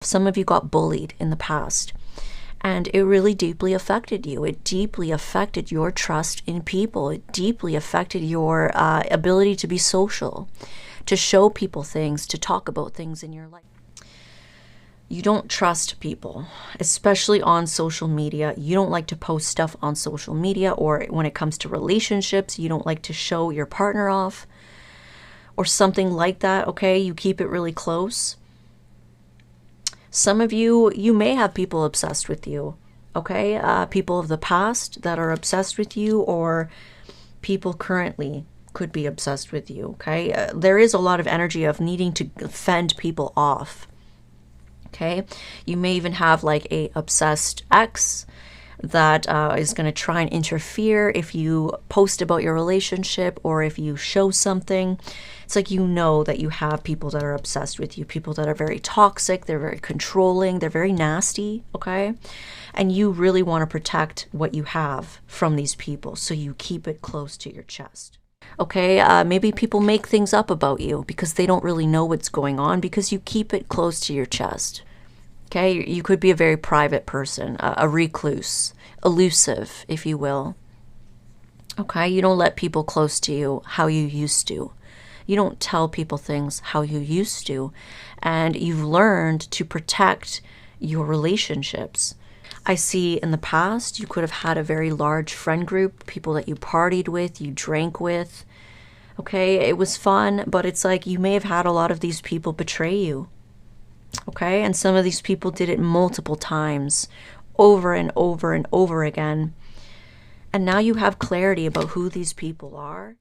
Some of you got bullied in the past, and it really deeply affected you. It deeply affected your trust in people. It deeply affected your ability to be social, to show people things, to talk about things in your life. You don't trust people, especially on social media. You don't like to post stuff on social media, or when it comes to relationships, you don't like to show your partner off or something like that, okay? You keep it really close. Some of you, you may have people obsessed with you, okay? People of the past that are obsessed with you, or people currently could be obsessed with you, okay? There is a lot of energy of needing to fend people off, okay? You may even have like a obsessed ex that is going to try and interfere if you post about your relationship or if you show something. It's like, you know that you have people that are obsessed with you, people that are very toxic, they're very controlling, they're very nasty, okay? And you really want to protect what you have from these people, so you keep it close to your chest. Okay, maybe people make things up about you because they don't really know what's going on, because you keep it close to your chest. Okay, you could be a very private person, a recluse, elusive, if you will. Okay, you don't let people close to you how you used to. You don't tell people things how you used to. And you've learned to protect your relationships. I see in the past, you could have had a very large friend group, people that you partied with, you drank with. Okay, it was fun, but it's like you may have had a lot of these people betray you. Okay, and some of these people did it multiple times, over and over and over again. And now you have clarity about who these people are.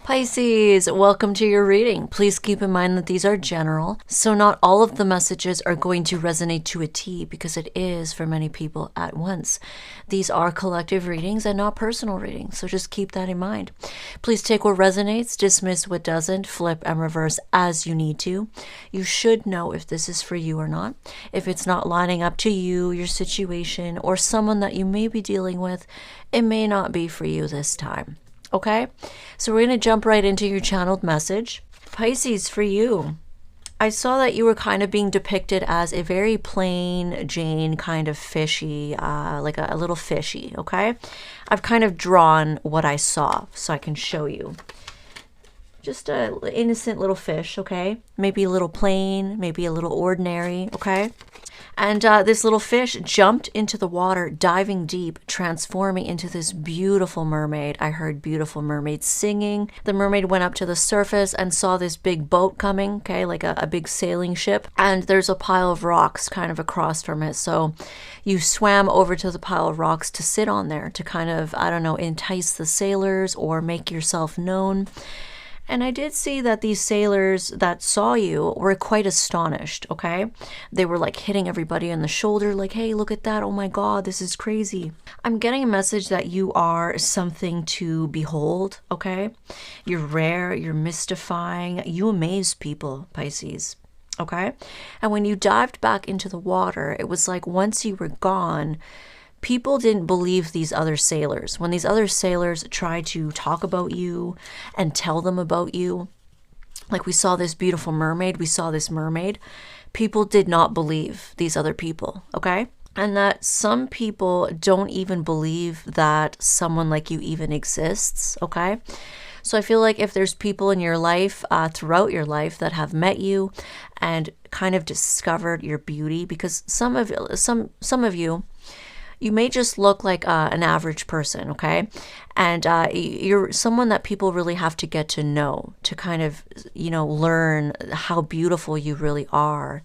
Pisces, welcome to your reading. Please keep in mind that these are general, so not all of the messages are going to resonate to a T, because it is for many people at once. These are collective readings and not personal readings, so just keep that in mind. Please take what resonates, dismiss what doesn't, flip and reverse as you need to. You should know if this is for you or not. If it's not lining up to you, your situation, or someone that you may be dealing with, it may not be for you this time. Okay, so we're going to jump right into your channeled message. Pisces, for you, I saw that you were kind of being depicted as a very plain Jane, kind of fishy, like a little fishy, okay? I've kind of drawn what I saw so I can show you. Just a innocent little fish, okay? Maybe a little plain, maybe a little ordinary, okay? And this little fish jumped into the water, diving deep, transforming into this beautiful mermaid. I heard beautiful mermaid singing. The mermaid went up to the surface and saw this big boat coming, okay, like a big sailing ship. And there's a pile of rocks kind of across from it. So you swam over to the pile of rocks to sit on there, to kind of, I don't know, entice the sailors or make yourself known. And I did see that these sailors that saw you were quite astonished, okay? They were like hitting everybody on the shoulder, like, hey, look at that. Oh my God, this is crazy. I'm getting a message that you are something to behold, okay? You're rare, you're mystifying, you amaze people, Pisces, okay? And when you dived back into the water, it was like once you were gone, people didn't believe these other sailors. When these other sailors tried to talk about you and tell them about you, like we saw this beautiful mermaid, we saw this mermaid, people did not believe these other people, okay? And that some people don't even believe that someone like you even exists, okay? So I feel like if there's people in your life, throughout your life, that have met you and kind of discovered your beauty, because some of you, you may just look like an average person, okay? And you're someone that people really have to get to know, to kind of, you know, learn how beautiful you really are,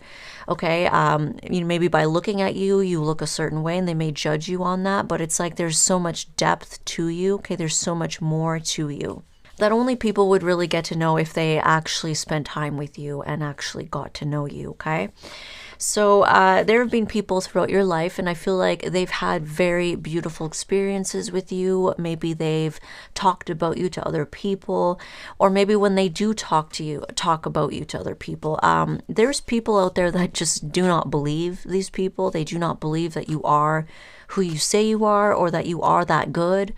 okay? You know, maybe by looking at you, you look a certain way and they may judge you on that, but it's like there's so much depth to you, okay? There's so much more to you that only people would really get to know if they actually spent time with you and actually got to know you, okay? So there have been people throughout your life, and I feel like they've had very beautiful experiences with you. Maybe they've talked about you to other people, or maybe when they do talk about you to other people. There's people out there that just do not believe these people. They do not believe that you are who you say you are, or that you are that good,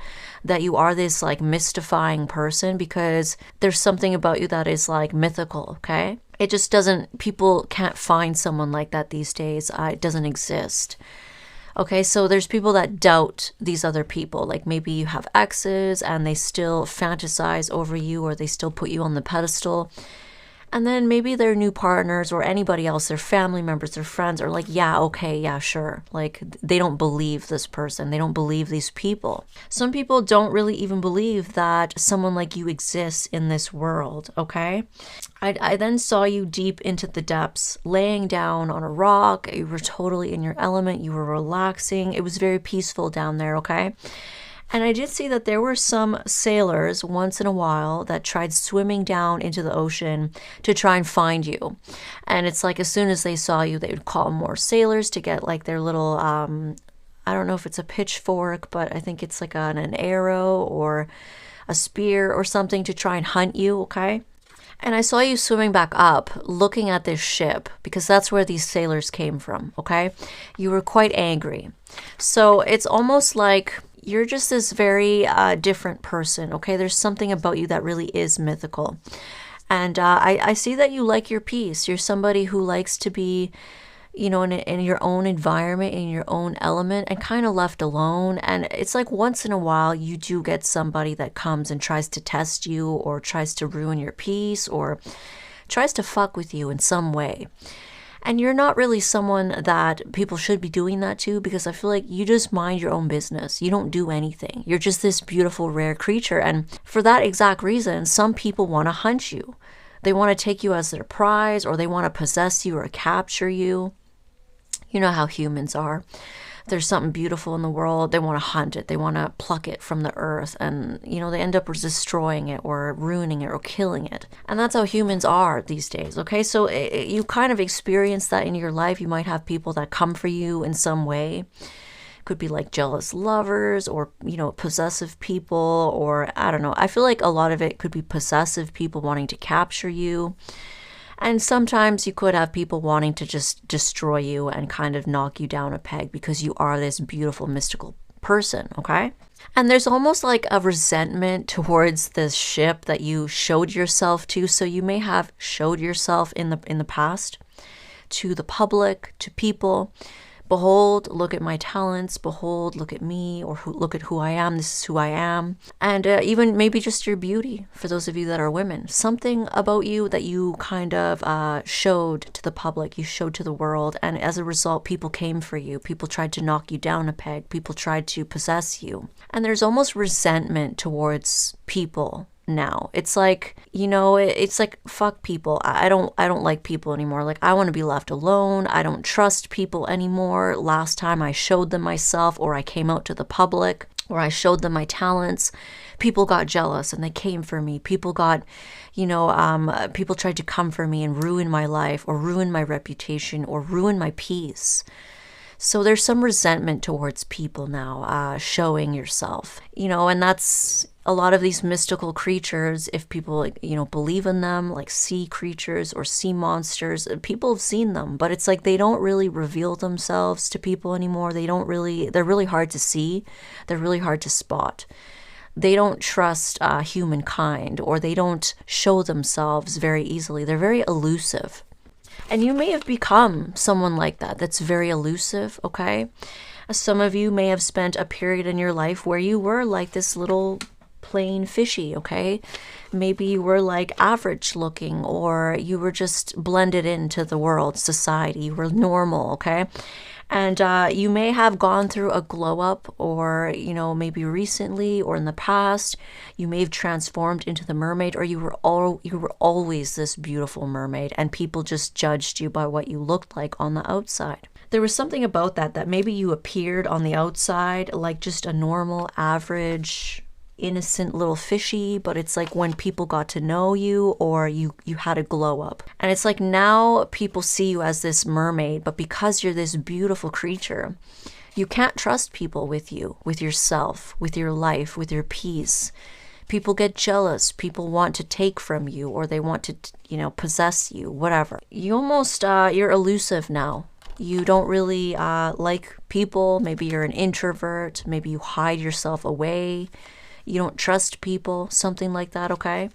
that you are this like mystifying person, because there's something about you that is like mythical, okay? It just doesn't, people can't find someone like that these days. It doesn't exist. Okay, so there's people that doubt these other people. Like maybe you have exes and they still fantasize over you, or they still put you on the pedestal. And then maybe their new partners or anybody else, their family members, their friends are like, yeah, okay, yeah, sure. Like they don't believe this person. They don't believe these people. Some people don't really even believe that someone like you exists in this world, okay? I then saw you deep into the depths, laying down on a rock. You were totally in your element. You were relaxing. It was very peaceful down there, okay? And I did see that there were some sailors once in a while that tried swimming down into the ocean to try and find you. And it's like as soon as they saw you, they would call more sailors to get like their little, I don't know if it's a pitchfork, but I think it's like an arrow or a spear or something to try and hunt you, okay? And I saw you swimming back up, looking at this ship, because that's where these sailors came from, okay? You were quite angry. So it's almost like you're just this very different person, okay? There's something about you that really is mythical. And I see that you like your peace. You're somebody who likes to be, you know, in your own environment, in your own element, and kind of left alone. And it's like once in a while you do get somebody that comes and tries to test you, or tries to ruin your peace, or tries to fuck with you in some way. And you're not really someone that people should be doing that to, because I feel like you just mind your own business. You don't do anything. You're just this beautiful, rare creature. And for that exact reason, some people want to hunt you. They want to take you as their prize, or they want to possess you or capture you. You know how humans are. There's something beautiful in the world. They want to hunt it. They want to pluck it from the earth. And, you know, they end up destroying it or ruining it or killing it. And that's how humans are these days, okay? So you kind of experience that in your life. You might have people that come for you in some way. Could be like jealous lovers, or, you know, possessive people, or I don't know. I feel like a lot of it could be possessive people wanting to capture you. And sometimes you could have people wanting to just destroy you and kind of knock you down a peg, because you are this beautiful, mystical person, okay? And there's almost like a resentment towards this ship that you showed yourself to. So you may have showed yourself in the past to the public, to people. Behold, look at my talents. Behold, look at me, or look at who I am. This is who I am. And even maybe just your beauty, for those of you that are women. Something about you that you kind of showed to the public, you showed to the world. And as a result, people came for you. People tried to knock you down a peg. People tried to possess you. And there's almost resentment towards people now. It's like, you know, it's like, fuck people. I don't like people anymore. Like, I want to be left alone. I don't trust people anymore. Last time I showed them myself, or I came out to the public, or I showed them my talents, people got jealous and they came for me. People got, you know, people tried to come for me and ruin my life, or ruin my reputation, or ruin my peace. So there's some resentment towards people now, showing yourself, you know, and that's a lot of these mystical creatures. If people, you know, believe in them, like sea creatures or sea monsters, people have seen them, but it's like they don't really reveal themselves to people anymore. They're really hard to see. They're really hard to spot. They don't trust humankind, or they don't show themselves very easily. They're very elusive. And you may have become someone like that, that's very elusive, okay? Some of you may have spent a period in your life where you were like this little plain fishy, okay? Maybe you were like average looking, or you were just blended into the world, society. You were normal, okay? And you may have gone through a glow up, or, you know, maybe recently or in the past, you may have transformed into the mermaid, or you were always this beautiful mermaid, and people just judged you by what you looked like on the outside. There was something about that maybe you appeared on the outside like just a normal, average innocent little fishy, but it's like when people got to know you or you had a glow up. And it's like now people see you as this mermaid, but because you're this beautiful creature, you can't trust people with you, with yourself, with your life, with your peace. People get jealous. People want to take from you, or they want to, you know, possess you, whatever. You almost, you're elusive now. You don't really like people. Maybe you're an introvert. Maybe you hide yourself away. You don't trust people, something like that, okay?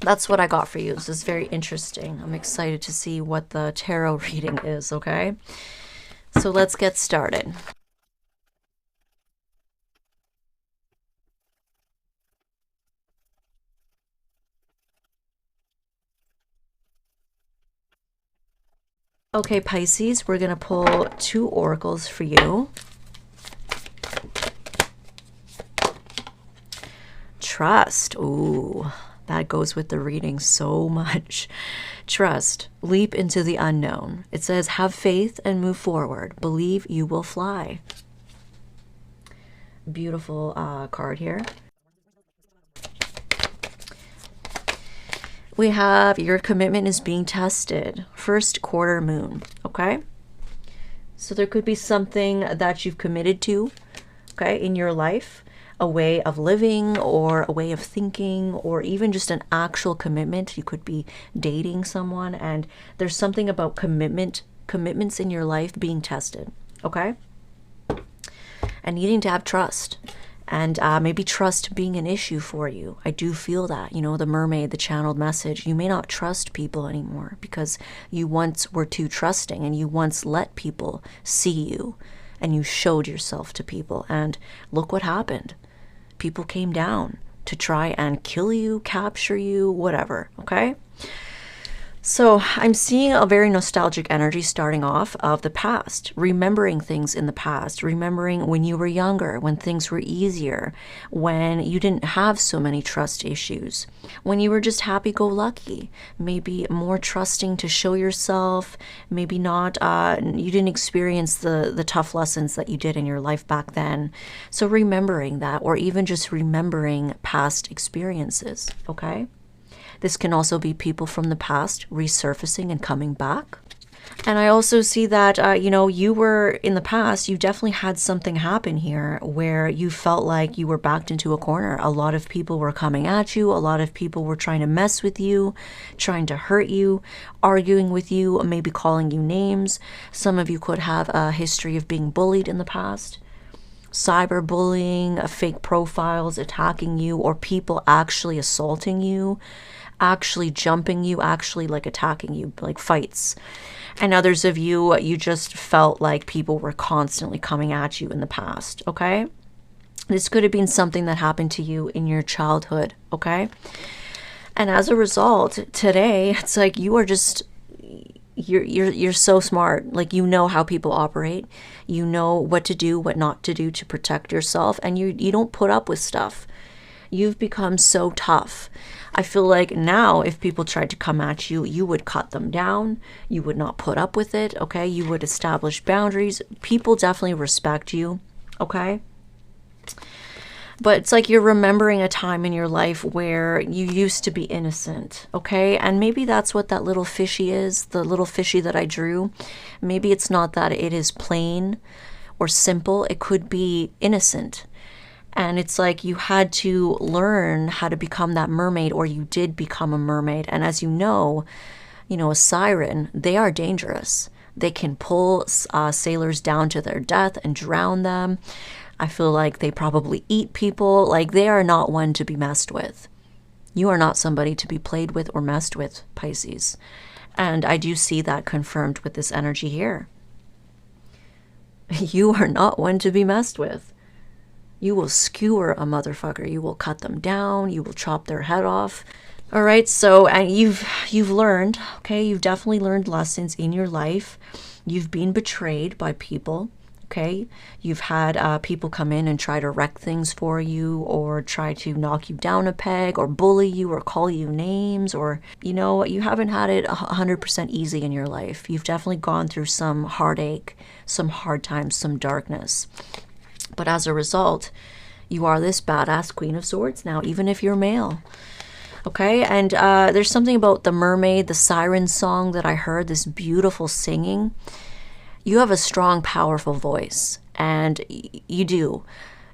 That's what I got for you. This is very interesting. I'm excited to see what the tarot reading is, okay? So let's get started. Okay, Pisces, we're going to pull 2 oracles for you. Trust. Ooh, that goes with the reading so much. Trust. Leap into the unknown. It says, have faith and move forward. Believe you will fly. Beautiful card here. We have your commitment is being tested. First quarter moon, okay? So there could be something that you've committed to, okay, in your life, a way of living or a way of thinking or even just an actual commitment. You could be dating someone and there's something about commitments in your life being tested, okay? And needing to have trust. And maybe trust being an issue for you. I do feel that, you know, the mermaid, the channeled message. You may not trust people anymore because you once were too trusting and you once let people see you and you showed yourself to people. And look what happened. People came down to try and kill you, capture you, whatever, okay? So I'm seeing a very nostalgic energy starting off of the past, remembering things in the past, remembering when you were younger, when things were easier, when you didn't have so many trust issues, when you were just happy-go-lucky, maybe more trusting to show yourself, maybe not, you didn't experience the tough lessons that you did in your life back then. So remembering that, or even just remembering past experiences, okay? This can also be people from the past resurfacing and coming back. And I also see that, you know, you were in the past, you definitely had something happen here where you felt like you were backed into a corner. A lot of people were coming at you. A lot of people were trying to mess with you, trying to hurt you, arguing with you, maybe calling you names. Some of you could have a history of being bullied in the past. Cyberbullying, fake profiles attacking you, or people actually assaulting you, actually jumping you, actually like attacking you, like fights. And others of you, you just felt like people were constantly coming at you in the past, okay? This could have been something that happened to you in your childhood, okay? And as a result, today, it's like you are just, you're so smart. Like, you know how people operate. You know what to do, what not to do to protect yourself. And you don't put up with stuff. You've become so tough. I feel like now if people tried to come at you, you would cut them down. You would not put up with it, okay? You would establish boundaries. People definitely respect you, okay? But it's like you're remembering a time in your life where you used to be innocent, okay? And maybe that's what that little fishy is, the little fishy that I drew. Maybe it's not that it is plain or simple. It could be innocent. And it's like you had to learn how to become that mermaid, or you did become a mermaid. And as you know, a siren, they are dangerous. They can pull sailors down to their death and drown them. I feel like they probably eat people. Like, they are not one to be messed with. You are not somebody to be played with or messed with, Pisces. And I do see that confirmed with this energy here. You are not one to be messed with. You will skewer a motherfucker. You will cut them down. You will chop their head off. All right, so and you've learned, okay? You've definitely learned lessons in your life. You've been betrayed by people, okay? You've had people come in and try to wreck things for you, or try to knock you down a peg, or bully you, or call you names, or, you haven't had it 100% easy in your life. You've definitely gone through some heartache, some hard times, some darkness. But as a result, You are this badass Queen of Swords now, even if you're male. Okay, and there's something about the mermaid, the siren song that I heard, this beautiful singing. You have a strong, powerful voice, and you do.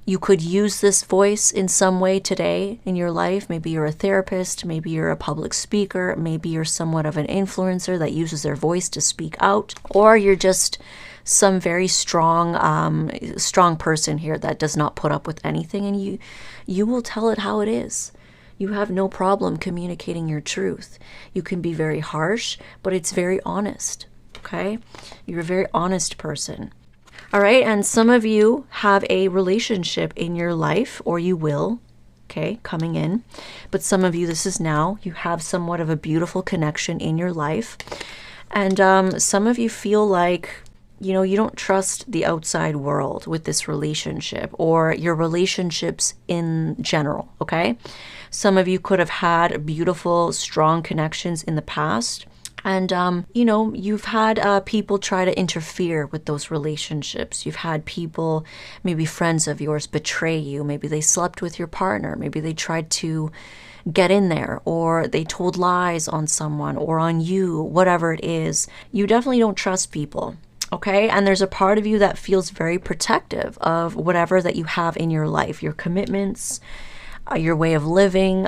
You could use this voice in some way today in your life. Maybe you're a therapist, maybe you're a public speaker, maybe you're somewhat of an influencer that uses their voice to speak out, or you're just some very strong person here that does not put up with anything, and you will tell it how it is. You have no problem communicating your truth. You can be very harsh, but it's very honest, okay? You're a very honest person. All right, and some of you have a relationship in your life, or you will, okay, coming in. But some of you, this is now, you have somewhat of a beautiful connection in your life. And some of you feel like, you know, you don't trust the outside world with this relationship or your relationships in general, okay? Some of you could have had beautiful, strong connections in the past. And, you know, you've had people try to interfere with those relationships. You've had people, maybe friends of yours, betray you. Maybe they slept with your partner. Maybe they tried to get in there, or they told lies on someone or on you, whatever it is. You definitely don't trust people. Okay, and there's a part of you that feels very protective of whatever that you have in your life, your commitments, your way of living,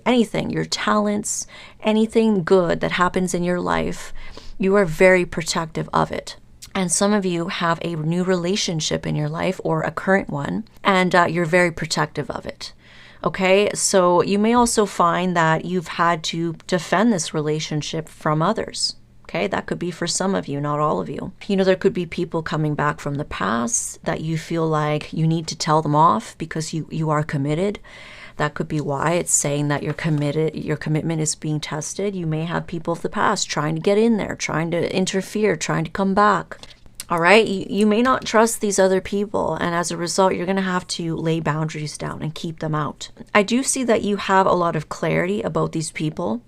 anything, your talents, anything good that happens in your life, you are very protective of it. And some of you have a new relationship in your life or a current one, and you're very protective of it. Okay, so you may also find that you've had to defend this relationship from others. Okay, that could be for some of you, not all of you. You know, there could be people coming back from the past that you feel like you need to tell them off because you are committed. That could be why it's saying that you're committed, your commitment is being tested. You may have people of the past trying to get in there, trying to interfere, trying to come back. All right, you may not trust these other people, and as a result, you're going to have to lay boundaries down and keep them out. I do see that you have a lot of clarity about these people.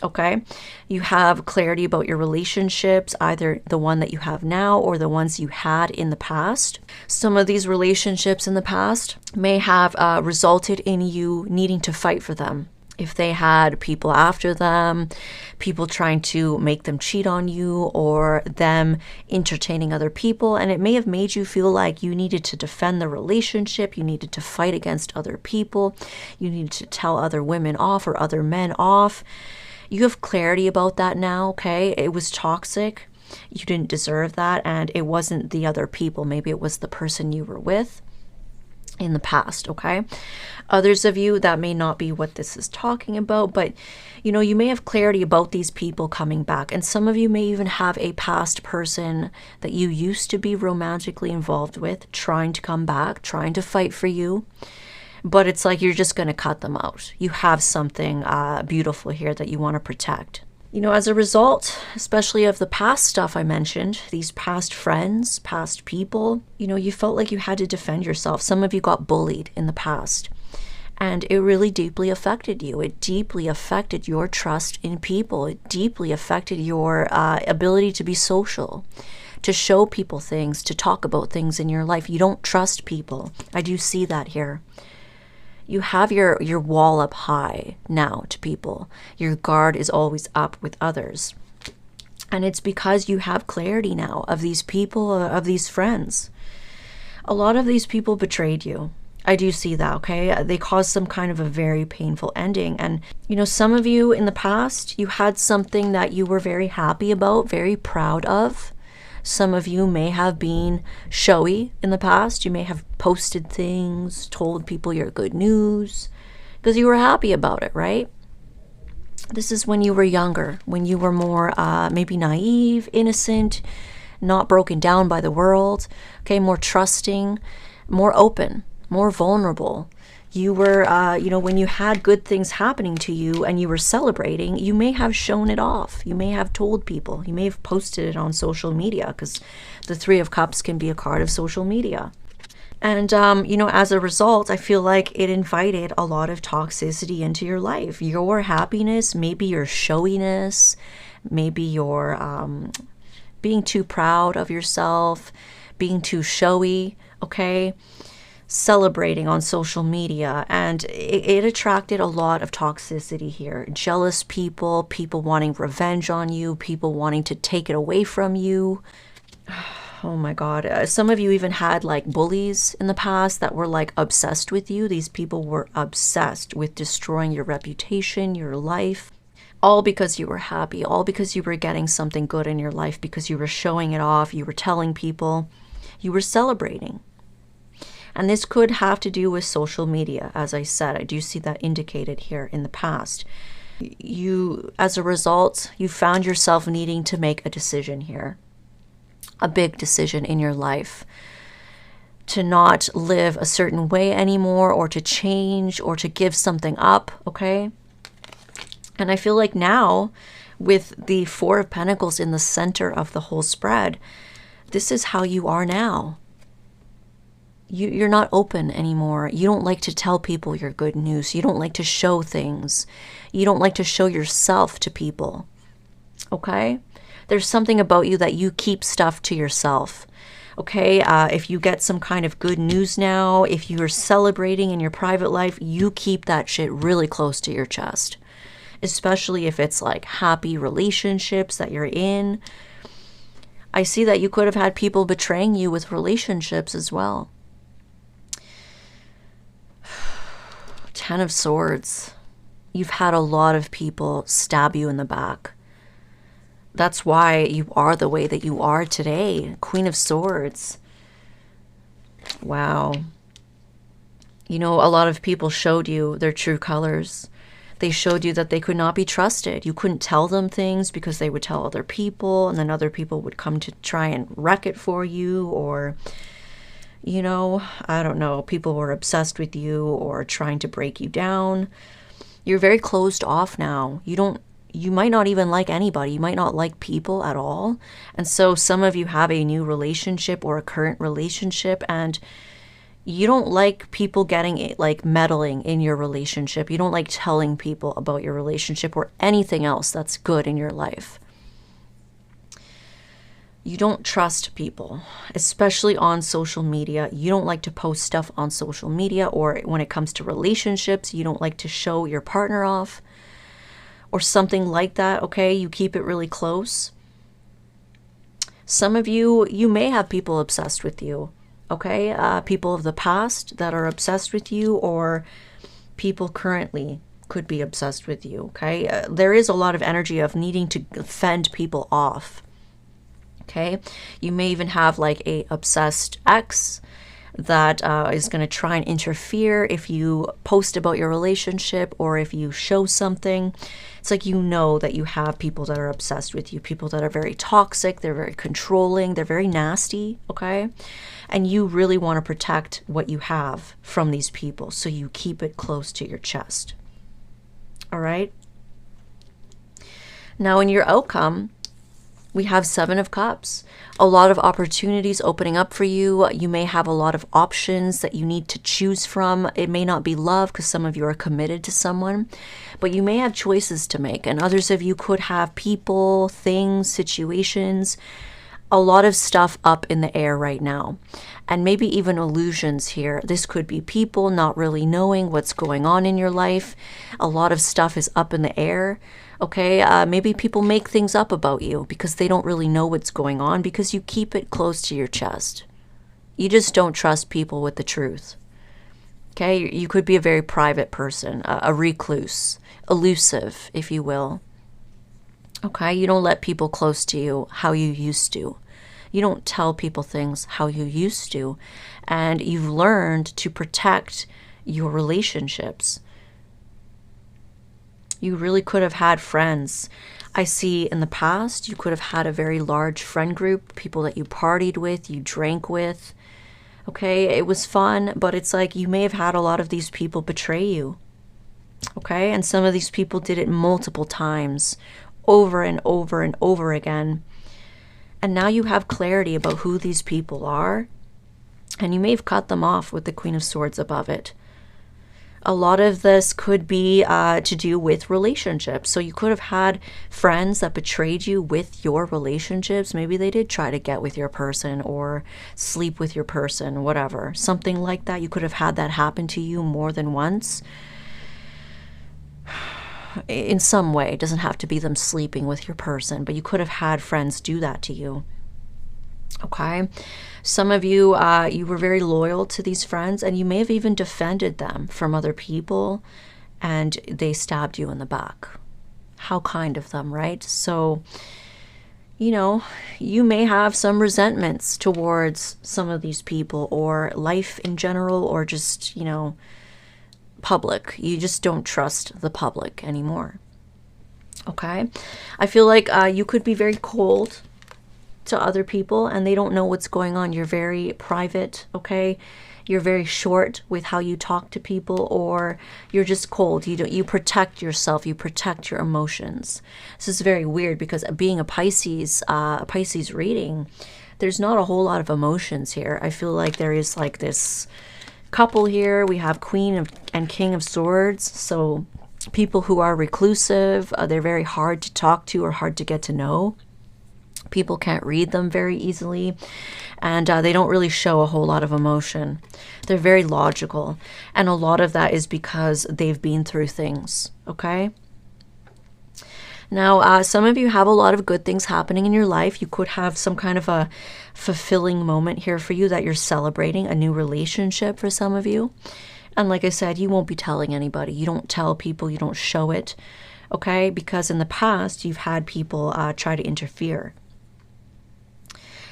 Okay, you have clarity about your relationships, either the one that you have now or the ones you had in the past. Some of these relationships in the past may have resulted in you needing to fight for them. If they had people after them, people trying to make them cheat on you, or them entertaining other people, and it may have made you feel like you needed to defend the relationship, you needed to fight against other people, you needed to tell other women off or other men off. You have clarity about that now, okay? It was toxic. You didn't deserve that, and it wasn't the other people. Maybe it was the person you were with in the past, okay? Others of you, that may not be what this is talking about, but, you know, you may have clarity about these people coming back, and some of you may even have a past person that you used to be romantically involved with, trying to come back, trying to fight for you. But it's like you're just going to cut them out. You have something beautiful here that you want to protect. You know, as a result, especially of the past stuff I mentioned, these past friends, past people, you know, you felt like you had to defend yourself. Some of you got bullied in the past, and it really deeply affected you. It deeply affected your trust in people. It deeply affected your ability to be social, to show people things, to talk about things in your life. You don't trust people. I do see that here. You have your wall up high now to people. Your guard is always up with others. And it's because you have clarity now of these people, of these friends. A lot of these people betrayed you. I do see that, okay? They caused some kind of a very painful ending. And, you know, some of you in the past, you had something that you were very happy about, very proud of. Some of you may have been showy in the past. You may have posted things, told people your good news, because you were happy about it, right? This is when you were younger, when you were more maybe naive, innocent, not broken down by the world, okay, more trusting, more open, more vulnerable. You were, you know, when you had good things happening to you and you were celebrating, you may have shown it off. You may have told people. You may have posted it on social media, because the Three of Cups can be a card of social media. And, you know, as a result, I feel like it invited a lot of toxicity into your life. Your happiness, maybe your showiness, maybe your being too proud of yourself, being too showy, okay? celebrating on social media, and it attracted a lot of toxicity here. Jealous people, people wanting revenge on you, people wanting to take it away from you. Oh my God. Some of you even had like bullies in the past that were like obsessed with you. These people were obsessed with destroying your reputation, your life, all because you were happy, all because you were getting something good in your life, because you were showing it off, you were telling people, you were celebrating. And this could have to do with social media. As I said, I do see that indicated here in the past. You, as a result, you found yourself needing to make a decision here. A big decision in your life. To not live a certain way anymore, or to change, or to give something up, okay? And I feel like now, with the Four of Pentacles in the center of the whole spread, this is how you are now. You're not open anymore. You don't like to tell people your good news. You don't like to show things. You don't like to show yourself to people. Okay? There's something about you that you keep stuff to yourself. Okay? If you get some kind of good news now, if you're celebrating in your private life, you keep that shit really close to your chest. Especially if it's like happy relationships that you're in. I see that you could have had people betraying you with relationships as well. 10 of Swords. You've had a lot of people stab you in the back. That's why you are the way that you are today. Queen of Swords. Wow. You know, a lot of people showed you their true colors. They showed you that they could not be trusted. You couldn't tell them things because they would tell other people, and then other people would come to try and wreck it for you, or, you know, I don't know, people were obsessed with you or trying to break you down. You're very closed off now. You might not even like anybody. You might not like people at all. And so some of you have a new relationship or a current relationship, and you don't like people getting like meddling in your relationship. You don't like telling people about your relationship or anything else that's good in your life. You don't trust people, especially on social media. You don't like to post stuff on social media, or when it comes to relationships, you don't like to show your partner off or something like that, okay? You keep it really close. Some of you, you may have people obsessed with you, okay? People of the past that are obsessed with you, or people currently could be obsessed with you, okay? There is a lot of energy of needing to fend people off. Okay, you may even have like a obsessed ex that is going to try and interfere if you post about your relationship or if you show something. It's like, you know that you have people that are obsessed with you, people that are very toxic, they're very controlling, they're very nasty, okay? And you really want to protect what you have from these people, so you keep it close to your chest. All right? Now in your outcome, we have 7 of Cups. A lot of opportunities opening up for you. You may have a lot of options that you need to choose from. It may not be love because some of you are committed to someone, but you may have choices to make. And others of you could have people, things, situations, a lot of stuff up in the air right now. And maybe even illusions here. This could be people not really knowing what's going on in your life. A lot of stuff is up in the air. Okay, maybe people make things up about you because they don't really know what's going on, because you keep it close to your chest. You just don't trust people with the truth. Okay, you could be a very private person, a recluse, elusive, if you will. Okay, you don't let people close to you how you used to. You don't tell people things how you used to. And you've learned to protect your relationships. You really could have had friends. I see in the past, you could have had a very large friend group, people that you partied with, you drank with. Okay, it was fun, but it's like you may have had a lot of these people betray you. Okay, and some of these people did it multiple times, over and over and over again. And now you have clarity about who these people are, and you may have cut them off with the Queen of Swords above it. A lot of this could be to do with relationships. So you could have had friends that betrayed you with your relationships. Maybe they did try to get with your person or sleep with your person, whatever. Something like that. You could have had that happen to you more than once. In some way. It doesn't have to be them sleeping with your person, but you could have had friends do that to you. Okay, some of you, you were very loyal to these friends, and you may have even defended them from other people, and they stabbed you in the back. How kind of them, right? So, you know, you may have some resentments towards some of these people, or life in general, or just, you know, public. You just don't trust the public anymore. Okay, I feel like you could be very cold to other people, and they don't know what's going on. You're very private, okay? You're very short with how you talk to people, or you're just cold. You protect yourself, you protect your emotions. This is very weird because being a Pisces reading, there's not a whole lot of emotions here. I feel like there is like this couple here. We have Queen and King of Swords. So people who are reclusive, they're very hard to talk to or hard to get to know. People can't read them very easily, and they don't really show a whole lot of emotion. They're very logical, and a lot of that is because they've been through things, okay? Now, some of you have a lot of good things happening in your life. You could have some kind of a fulfilling moment here for you that you're celebrating, a new relationship for some of you. And like I said, you won't be telling anybody. You don't tell people, you don't show it, okay? Because in the past, you've had people try to interfere.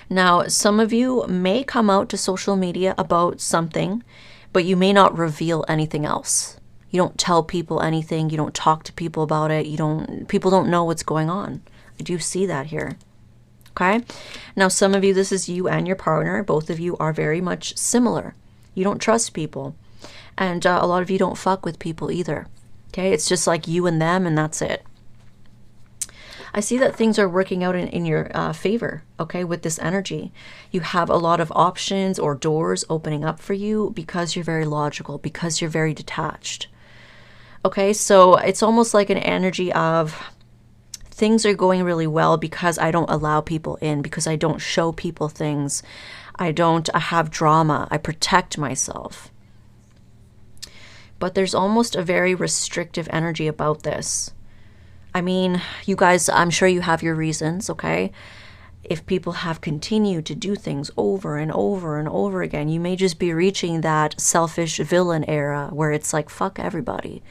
Now, some of you may come out to social media about something, but you may not reveal anything else. You don't tell people anything. You don't talk to people about it. People don't know what's going on. I do see that here. Okay? Now, some of you, this is you and your partner. Both of you are very much similar. You don't trust people. And a lot of you don't fuck with people either. Okay? It's just like you and them, and that's it. I see that things are working out in your favor, okay, with this energy. You have a lot of options or doors opening up for you because you're very logical, because you're very detached. Okay, so it's almost like an energy of things are going really well because I don't allow people in, because I don't show people things. I have drama. I protect myself. But there's almost a very restrictive energy about this. I mean, you guys, I'm sure you have your reasons, okay? If people have continued to do things over and over and over again, you may just be reaching that selfish villain era where it's like, fuck everybody.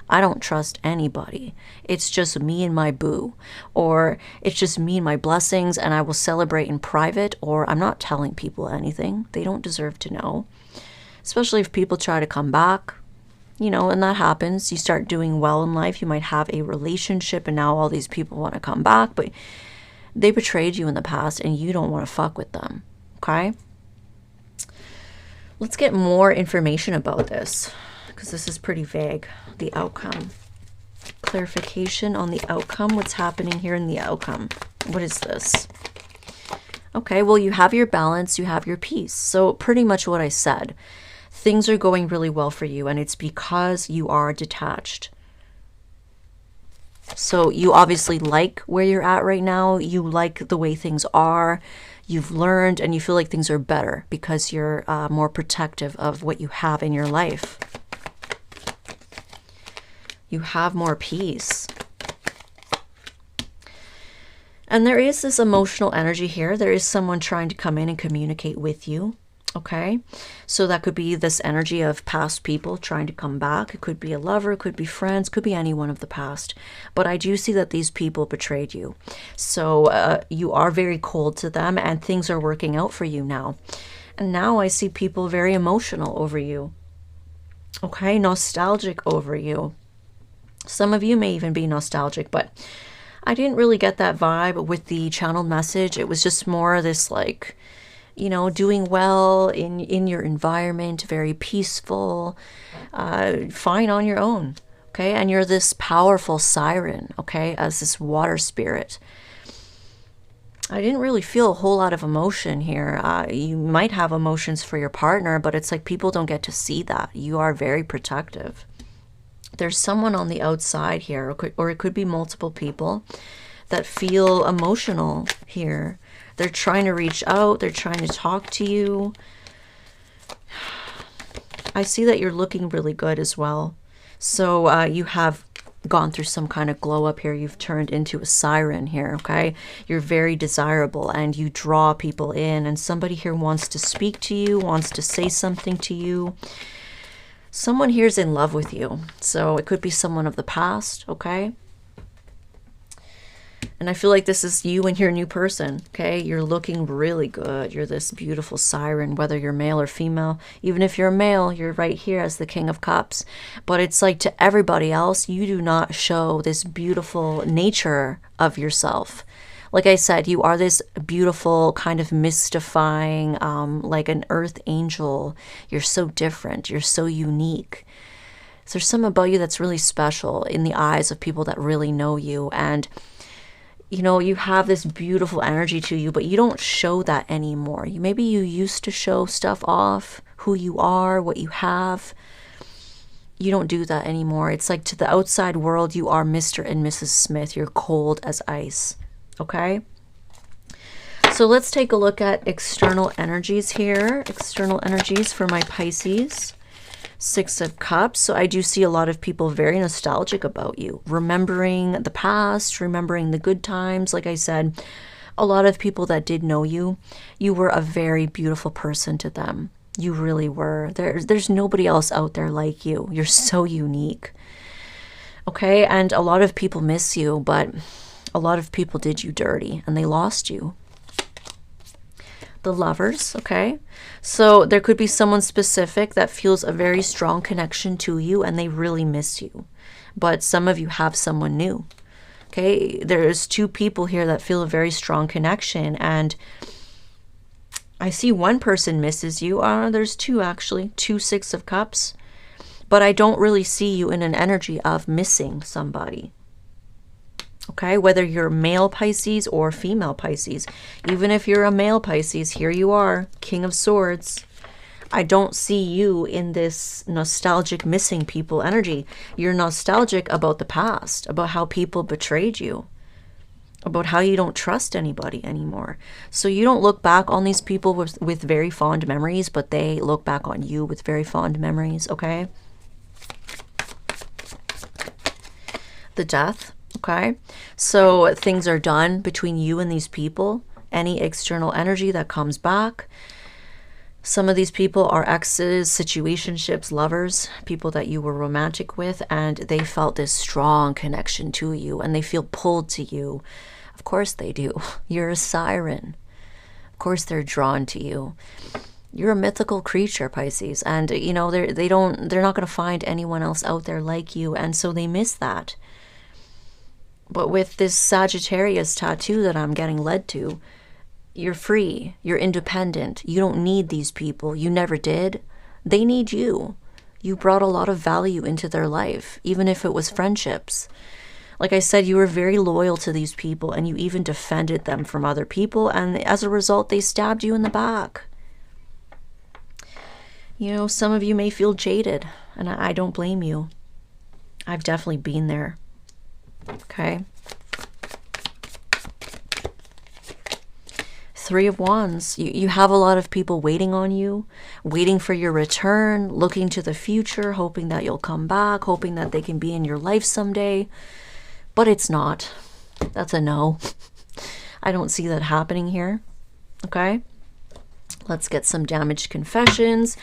I don't trust anybody. It's just me and my boo. Or it's just me and my blessings, and I will celebrate in private, or I'm not telling people anything. They don't deserve to know. Especially if people try to come back. You know, and that happens. You start doing well in life. You might have a relationship, and now all these people want to come back, but they betrayed you in the past, and you don't want to fuck with them. Okay? Let's get more information about this, because this is pretty vague. The outcome. Clarification on the outcome. What's happening here in the outcome? What is this? Okay, well, you have your balance. You have your peace. So pretty much what I said. Things are going really well for you, and it's because you are detached. So you obviously like where you're at right now. You like the way things are. You've learned, and you feel like things are better because you're more protective of what you have in your life. You have more peace. And there is this emotional energy here. There is someone trying to come in and communicate with you. Okay, so that could be this energy of past people trying to come back. It could be a lover, it could be friends, could be anyone of the past. But I do see that these people betrayed you. So you are very cold to them, and things are working out for you now. And now I see people very emotional over you. Okay, nostalgic over you. Some of you may even be nostalgic, but I didn't really get that vibe with the channeled message. It was just more this like, you know, doing well in your environment, very peaceful, fine on your own, okay? And you're this powerful siren, okay, as this water spirit. I didn't really feel a whole lot of emotion here. You might have emotions for your partner, but it's like people don't get to see that. You are very protective. there's someone on the outside here, or it could be multiple people that feel emotional here. They're trying to reach out. They're trying to talk to you. I see that you're looking really good as well. So you have gone through some kind of glow up here. You've turned into a siren here, okay? You're very desirable and you draw people in, and somebody here wants to speak to you, wants to say something to you. Someone here's in love with you. So it could be someone of the past, okay? And I feel like this is you and your new person, okay? You're looking really good. You're this beautiful siren, whether you're male or female. Even if you're a male, you're right here as the King of Cups. But it's like to everybody else, you do not show this beautiful nature of yourself. Like I said, you are this beautiful, kind of mystifying, like an earth angel. You're so different. You're so unique. So there's something about you that's really special in the eyes of people that really know you. And you know, you have this beautiful energy to you, but you don't show that anymore. Maybe you used to show stuff off, who you are, what you have. You don't do that anymore. It's like to the outside world, you are Mr. and Mrs. Smith. You're cold as ice, okay? So let's take a look at external energies here. External energies for my Pisces. 6 of Cups. So I do see a lot of people very nostalgic about you, remembering the past, remembering the good times. Like I said, a lot of people that did know you, you were a very beautiful person to them. You really were. There's nobody else out there like you. You're so unique. Okay, and a lot of people miss you, but a lot of people did you dirty and they lost you. The Lovers, okay? So there could be someone specific that feels a very strong connection to you and they really miss you. But some of you have someone new, okay? There's 2 people here that feel a very strong connection, and I see one person misses you. There's 2 actually, 2 6 of Cups. But I don't really see you in an energy of missing somebody. Okay, whether you're male Pisces or female Pisces. Even if you're a male Pisces, here you are, King of Swords. I don't see you in this nostalgic missing people energy. You're nostalgic about the past, about how people betrayed you, about how you don't trust anybody anymore. So you don't look back on these people with very fond memories, but they look back on you with very fond memories, okay? The Death. Okay, so things are done between you and these people. Any external energy that comes back. Some of these people are exes, situationships, lovers, people that you were romantic with, and they felt this strong connection to you and they feel pulled to you. Of course they do. You're a siren. Of course they're drawn to you. You're a mythical creature, Pisces, and you know they're not going to find anyone else out there like you, and so they miss that. But with this Sagittarius tattoo that I'm getting led to, you're free, you're independent, you don't need these people, you never did. They need you. You brought a lot of value into their life, even if it was friendships. Like I said, you were very loyal to these people and you even defended them from other people, and as a result, they stabbed you in the back. You know, some of you may feel jaded, and I don't blame you. I've definitely been there. Okay. 3 of Wands. You have a lot of people waiting on you, waiting for your return, looking to the future, hoping that you'll come back, hoping that they can be in your life someday. But it's not. That's a no. I don't see that happening here. Okay. Let's get some damaged confessions.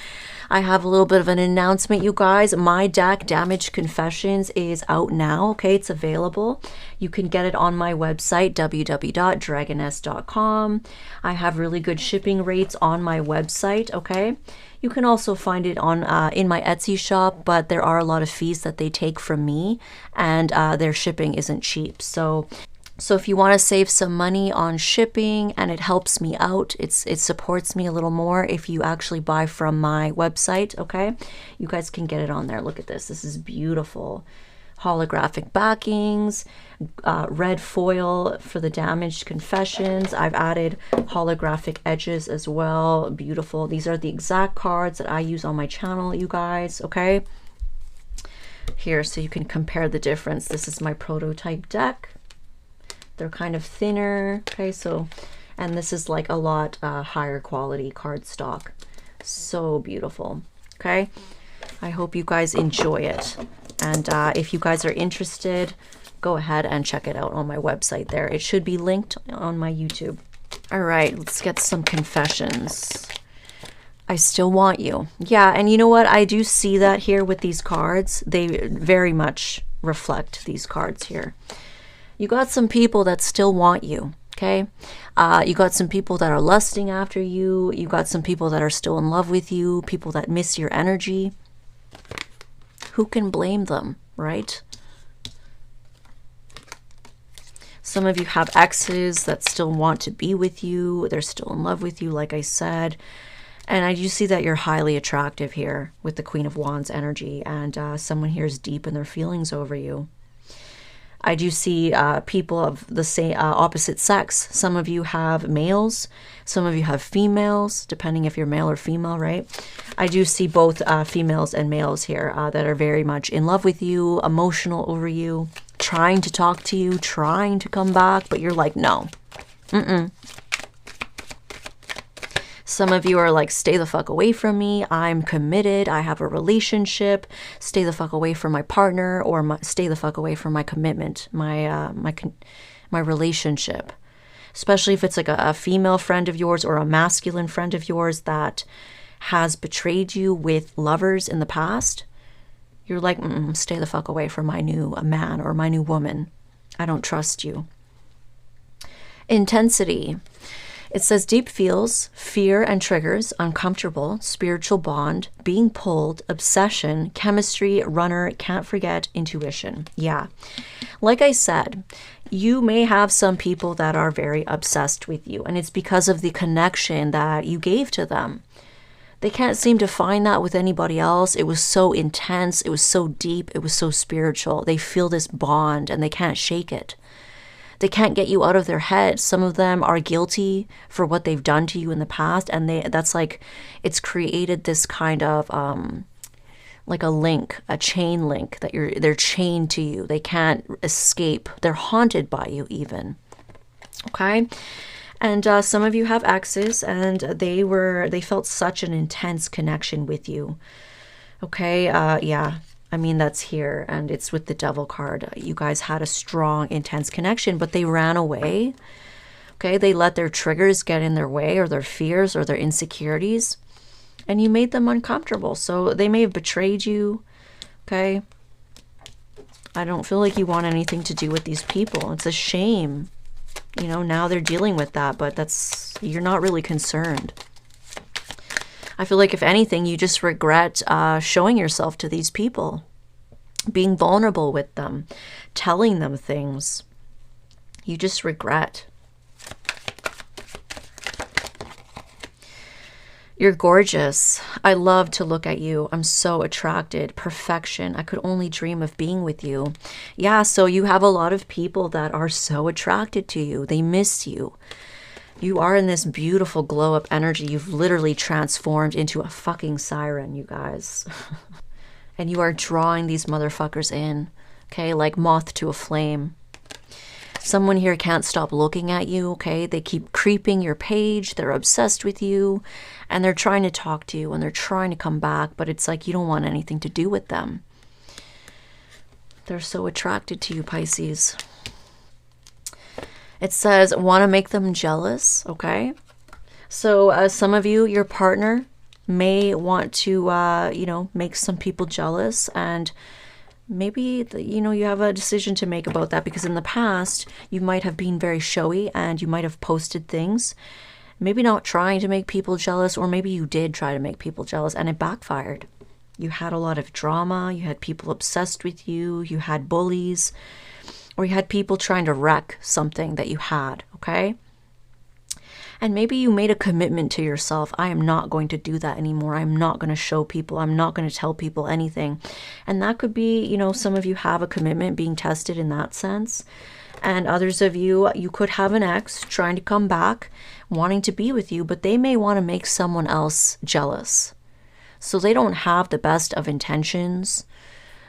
I have a little bit of an announcement, you guys. My deck, Damaged Confessions, is out now. Okay, it's available. You can get it on my website, www.dragoness.com. I have really good shipping rates on my website, okay? You can also find it on in my Etsy shop, but there are a lot of fees that they take from me, and their shipping isn't cheap. So if you want to save some money on shipping and it helps me out, it supports me a little more if you actually buy from my website, okay? You guys can get it on there. Look at this. This is beautiful. Holographic backings, red foil for the Damaged Confessions. I've added holographic edges as well. Beautiful. These are the exact cards that I use on my channel, you guys, okay? here so you can compare the difference. This is my prototype deck. They're kind of thinner, okay, so, and this is like a lot higher quality cardstock. So beautiful, okay? I hope you guys enjoy it. And if you guys are interested, go ahead and check it out on my website there. It should be linked on my YouTube. All right, let's get some confessions. I still want you. Yeah, and you know what? I do see that here with these cards. They very much reflect these cards here. You got some people that still want you, okay? You got some people that are lusting after you. You got some people that are still in love with you, people that miss your energy. Who can blame them, right? Some of you have exes that still want to be with you. They're still in love with you, like I said. And I do see that you're highly attractive here with the Queen of Wands energy. And someone here is deep in their feelings over you. I do see people of the same opposite sex. Some of you have males. Some of you have females, depending if you're male or female, right? I do see both females and males here that are very much in love with you, emotional over you, trying to talk to you, trying to come back, but you're like, no. Some of you are like, stay the fuck away from me. I'm committed. I have a relationship. Stay the fuck away from my partner, or stay the fuck away from my commitment, my relationship. Especially if it's like a female friend of yours or a masculine friend of yours that has betrayed you with lovers in the past. You're like, stay the fuck away from my new man or my new woman. I don't trust you. Intensity. It says deep feels, fear and triggers, uncomfortable, spiritual bond, being pulled, obsession, chemistry, runner, can't forget, intuition. Yeah. Like I said, you may have some people that are very obsessed with you, and it's because of the connection that you gave to them. They can't seem to find that with anybody else. It was so intense. It was so deep. It was so spiritual. They feel this bond and they can't shake it. They can't get you out of their head. Some of them are guilty for what they've done to you in the past. And that's like, it's created this kind of, like a link, a chain link that they're chained to you. They can't escape. They're haunted by you even. Okay. And some of you have exes and they felt such an intense connection with you. Okay. Yeah. I mean, that's here, and it's with the Devil card. You guys had a strong, intense connection, but they ran away. Okay, they let their triggers get in their way, or their fears, or their insecurities, and you made them uncomfortable. So they may have betrayed you. Okay, I don't feel like you want anything to do with these people. It's a shame. You know, now they're dealing with that, but you're not really concerned. I feel like if anything, you just regret showing yourself to these people, being vulnerable with them, telling them things. You just regret. You're gorgeous. I love to look at you. I'm so attracted. Perfection. I could only dream of being with you. Yeah, so you have a lot of people that are so attracted to you. They miss you. You are in this beautiful glow-up energy. You've literally transformed into a fucking siren, you guys. And you are drawing these motherfuckers in, okay? Like moth to a flame. Someone here can't stop looking at you, okay? They keep creeping your page. They're obsessed with you. And they're trying to talk to you. And they're trying to come back. But it's like you don't want anything to do with them. They're so attracted to you, Pisces. It says, want to make them jealous, okay? So some of you, your partner may want to, you know, make some people jealous. And maybe, you know, you have a decision to make about that. Because in the past, you might have been very showy and you might have posted things. Maybe not trying to make people jealous, or maybe you did try to make people jealous and it backfired. You had a lot of drama. You had people obsessed with you. You had bullies. Or you had people trying to wreck something that you had, okay? And maybe you made a commitment to yourself. I am not going to do that anymore. I'm not going to show people. I'm not going to tell people anything. And that could be, you know, some of you have a commitment being tested in that sense. And others of you, you could have an ex trying to come back, wanting to be with you, but they may want to make someone else jealous. So they don't have the best of intentions.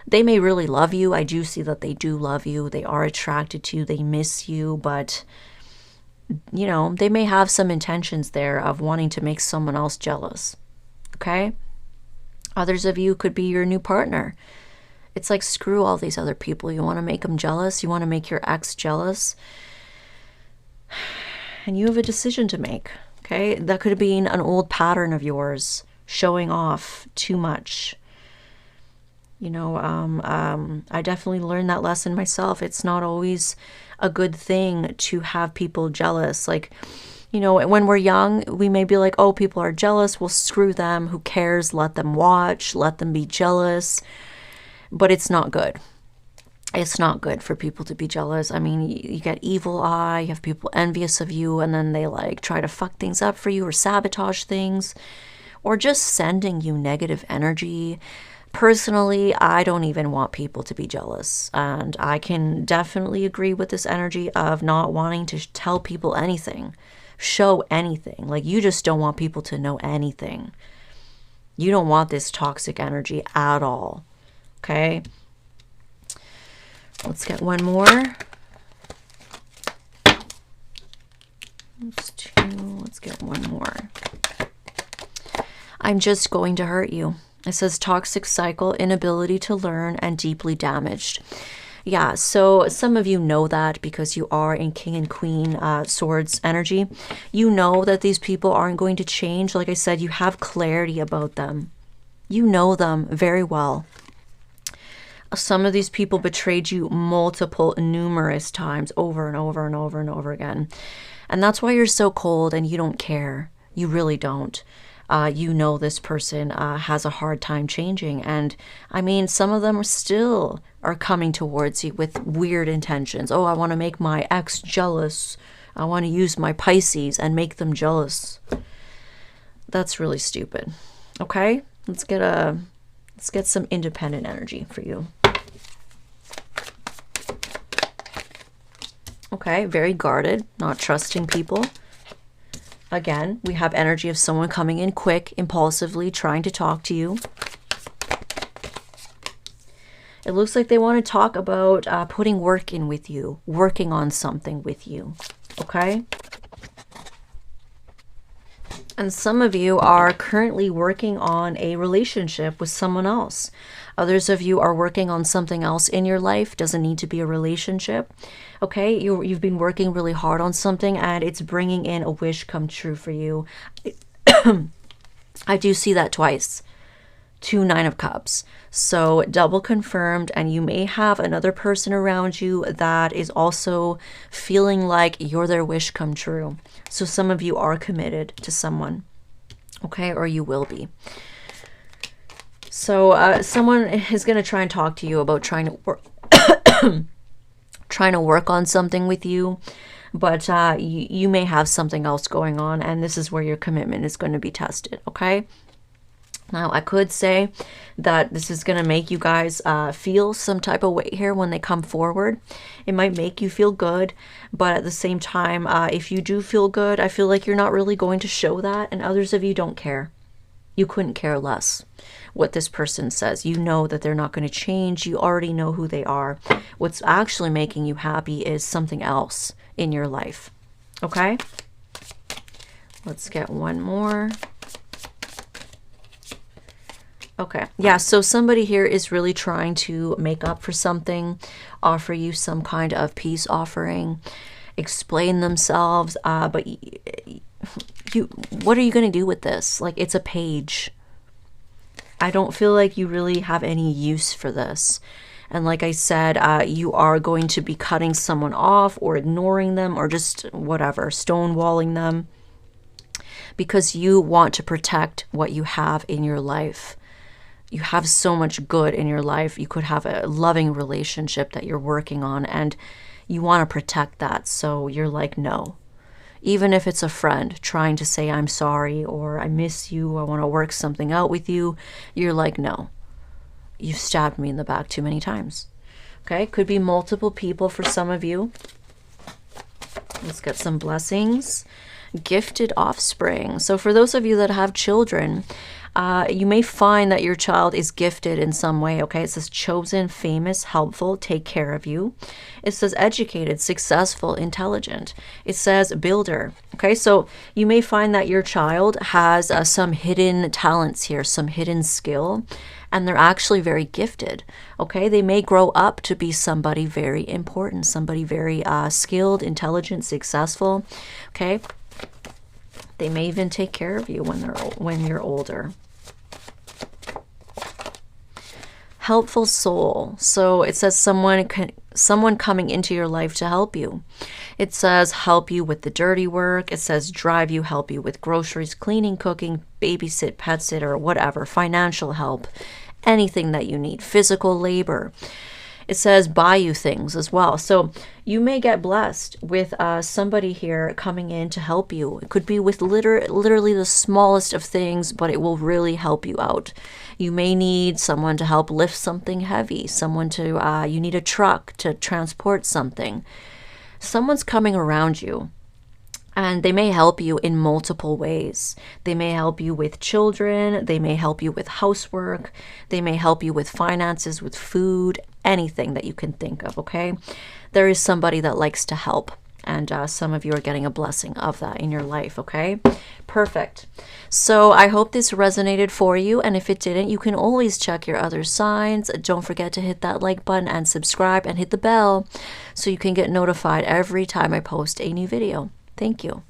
They may really love you. I do see that they do love you. They are attracted to you. They miss you. But, you know, they may have some intentions there of wanting to make someone else jealous. Okay? Others of you could be your new partner. It's like, screw all these other people. You want to make them jealous? You want to make your ex jealous? And you have a decision to make. Okay? That could have been an old pattern of yours, showing off too much. You know, I definitely learned that lesson myself. It's not always a good thing to have people jealous. Like, you know, when we're young, we may be like, oh, people are jealous. Well, screw them. Who cares? Let them watch. Let them be jealous. But it's not good. It's not good for people to be jealous. I mean, you get evil eye. You have people envious of you. And then they like try to fuck things up for you or sabotage things. Or just sending you negative energy. Personally, I don't even want people to be jealous. And I can definitely agree with this energy of not wanting to tell people anything, show anything. Like, you just don't want people to know anything. You don't want this toxic energy at all. Okay? Let's get one more. That's two. Let's get one more. I'm just going to hurt you. It says toxic cycle, inability to learn, and deeply damaged. Yeah, so some of you know that because you are in King and Queen Swords energy. You know that these people aren't going to change. Like I said, you have clarity about them. You know them very well. Some of these people betrayed you numerous times, over and over and over and over again. And that's why you're so cold and you don't care. You really don't. You know this person has a hard time changing. And I mean, some of them still are coming towards you with weird intentions. Oh, I want to make my ex jealous. I want to use my Pisces and make them jealous. That's really stupid. Okay, let's get some independent energy for you. Okay, very guarded, not trusting people. Again, we have energy of someone coming in quick, impulsively, trying to talk to you. It looks like they want to talk about putting work in with you, working on something with you, okay? And some of you are currently working on a relationship with someone else. Others of you are working on something else in your life. Doesn't need to be a relationship. Okay, you've been working really hard on something and it's bringing in a wish come true for you. I do see that twice. 2 9 of Cups. So double confirmed, and you may have another person around you that is also feeling like you're their wish come true. So some of you are committed to someone. Okay, or you will be. So someone is going to try and talk to you about trying to work trying to work on something with you, but you may have something else going on, and this is where your commitment is going to be tested. Okay, now I could say that this is going to make you guys feel some type of way here when they come forward. It might make you feel good, but at the same time, if you do feel good, I feel like you're not really going to show that, and others of you don't care. You couldn't care less what this person says. You know that they're not going to change. You already know who they are. What's actually making you happy is something else in your life. Okay? Let's get one more. Okay. Yeah, so somebody here is really trying to make up for something, offer you some kind of peace offering, explain themselves, but what are you going to do with this? Like, it's a page. I don't feel like you really have any use for this. And like I said, you are going to be cutting someone off or ignoring them or just whatever, stonewalling them, because you want to protect what you have in your life. You have so much good in your life. You could have a loving relationship that you're working on, and you want to protect that. So you're like, no. Even if it's a friend trying to say, I'm sorry, or I miss you, I want to work something out with you, you're like, no. You've stabbed me in the back too many times. Okay, could be multiple people for some of you. Let's get some blessings. gifted offspring. So for those of you that have children, you may find that your child is gifted in some way, okay? It says chosen, famous, helpful, take care of you. It says educated, successful, intelligent. It says builder, okay? So you may find that your child has some hidden talents here, some hidden skill, and they're actually very gifted, okay? They may grow up to be somebody very important, somebody very skilled, intelligent, successful, okay? They may even take care of you when you're older. Helpful soul. So it says someone coming into your life to help you. It says help you with the dirty work. It says drive you, help you with groceries, cleaning, cooking, babysit, pet sitter, whatever, financial help, anything that you need, physical labor. It says buy you things as well. So you may get blessed with somebody here coming in to help you. It could be with literally the smallest of things, but it will really help you out. You may need someone to help lift something heavy, someone to, you need a truck to transport something. Someone's coming around you. And they may help you in multiple ways. They may help you with children. They may help you with housework. They may help you with finances, with food, anything that you can think of, okay? There is somebody that likes to help. And some of you are getting a blessing of that in your life, okay? Perfect. So I hope this resonated for you. And if it didn't, you can always check your other signs. Don't forget to hit that like button and subscribe and hit the bell so you can get notified every time I post a new video. Thank you.